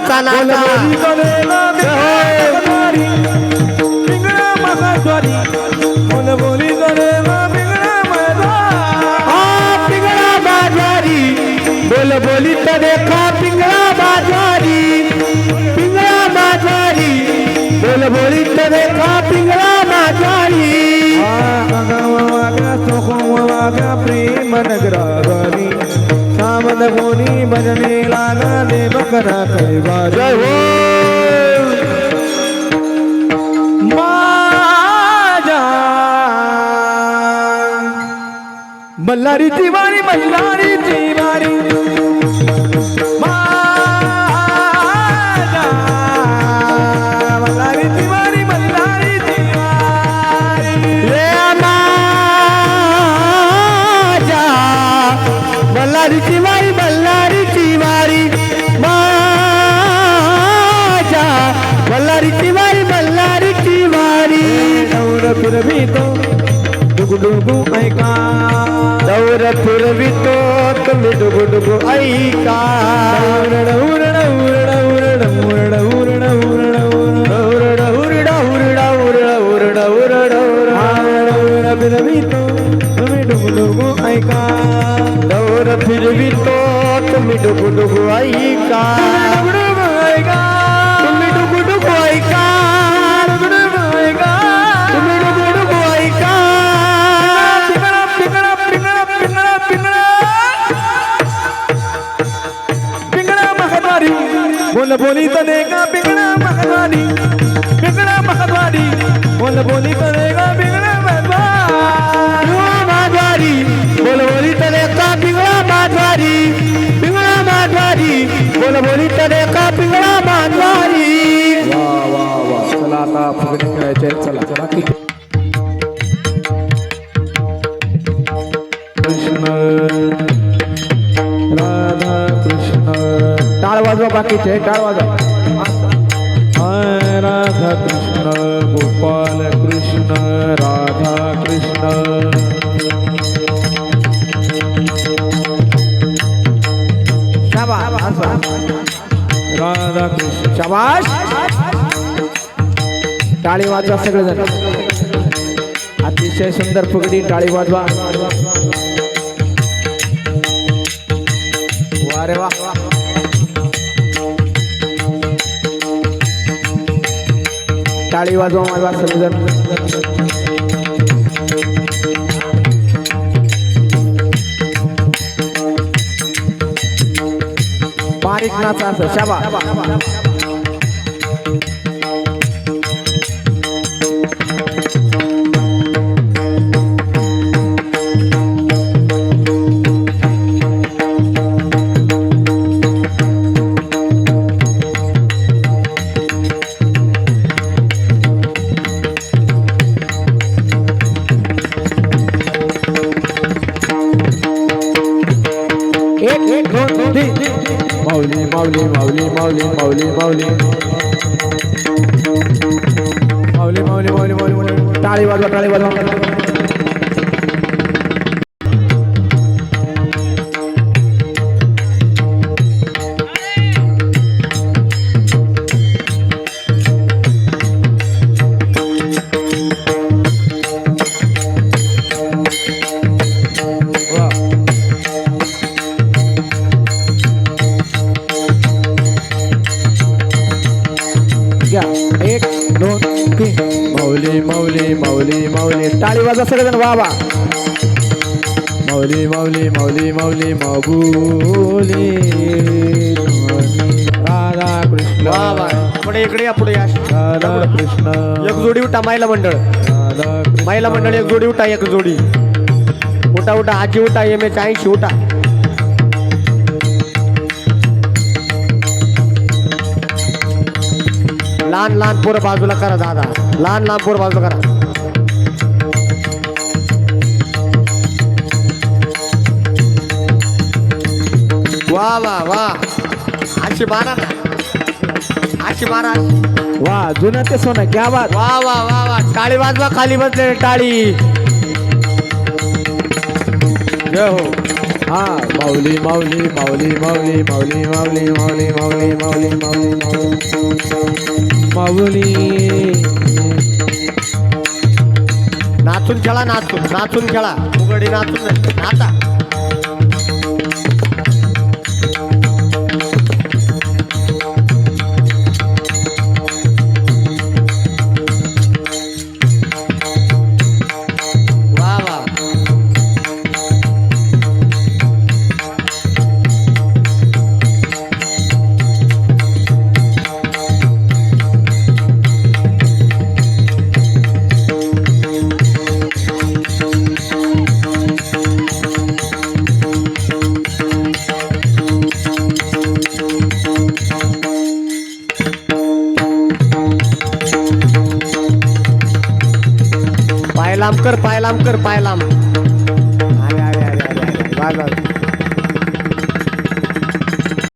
नाचा नाचा पिंगळा महाद्वारी बोली करेला पिंगळा बाजारी बोली तर देखा पिंगळा बाजारी पिंगळा बाजारी बोली तर देखा पिंगळा बाजारी वागा प्रेम नगरावारी सावध बोली भजने लागा देव करा कैवा जय हो माझा मल्हारीची वारी मल्हारीची वारी माझा मल्हारीची वारी मल्हारीची वारी रे माझ्या मल्हारीची वारी मल्हारीची वारी माझ्या मल्हारीची वारी मल्हारीची वारी दौर फिरवितो डुगडुगु ऐका दौर फिरवितो तुम्ही डुगुडुगु ऐका डौर डौर डौर डौर डौर डौर डौर डौर डौर डौर डौर डौर डौर डौर फिरवितो तुम्ही डुगडुगु ऐका दौर फिरवितो तुम्ही डुगुडुगु ऐका डुगडुगु ऐका तुम्ही डुगुडुगु ऐका डुगडुगु ऐका तुम्ही डुगुडुगु ऐका पिंगळा पिंगळा पिंगळा पिंगळा पिंगळा पिंगळा महाद्वारी बोली तनेगा पिंगळा महाद्वारी पिंगळा महाद्वारी बोली तनेगा पिंगळा माधवारी बोली तले का पिंगळा माधवारी पिंगळा माधवारी बोली तले का पिंगळा माधवारी वा वा वा चला आता फुगडी खेळायचे चला चला कृष्ण राधा कृष्ण टाळ वाजवा बाकीचे टाळ वाजवा राधा कृष्ण गोपाल कृष्ण राधा कृष्ण राधा कृष्ण शाबाश टाळी वाजवा सगळेजण अतिशय सुंदर फुगडी टाळी वाजवा वा रे वा टाळी वाजवा वाजवा सगळेजण बारीक नाचा असं शाबा एक दोन तीन माऊली माऊली माऊली माऊली माऊली माऊली माऊली माऊली माऊली माऊली माऊली टाळी वाजवा टाळी वाजवा घ्या एक दोन तीन माऊली माऊली माऊली माऊली टाळी वाजवा सगळेजण वा वा माऊली माऊली माऊली माऊली माऊली राधा कृष्ण वा वा पुढे इकडे या पुढे या राधा कृष्ण एक जोडी उठा महिला मंडळ राधा कृष्ण महिला मंडळ एक जोडी उठा एक जोडी उठा उठा आजी उठा MH80 उठा लहान लहान पोरं बाजूला करा दादा लहान लहान पोरं बाजूला करा वा वा वा अशी मारा ना अशी मारा वा जुनं ते सोनं क्या बात वा वा वा वा टाळी वाजवा खाली बसले टाळी जय हो हा माऊली माऊली माऊली माऊली माऊली माऊली माऊली माऊली माऊली माऊली माऊली नाचून खेळा, नाचून खेळा, फुगडी नाचून नाचा. वा वा. पाय लांब कर, पाय लांब कर, पाय लांब.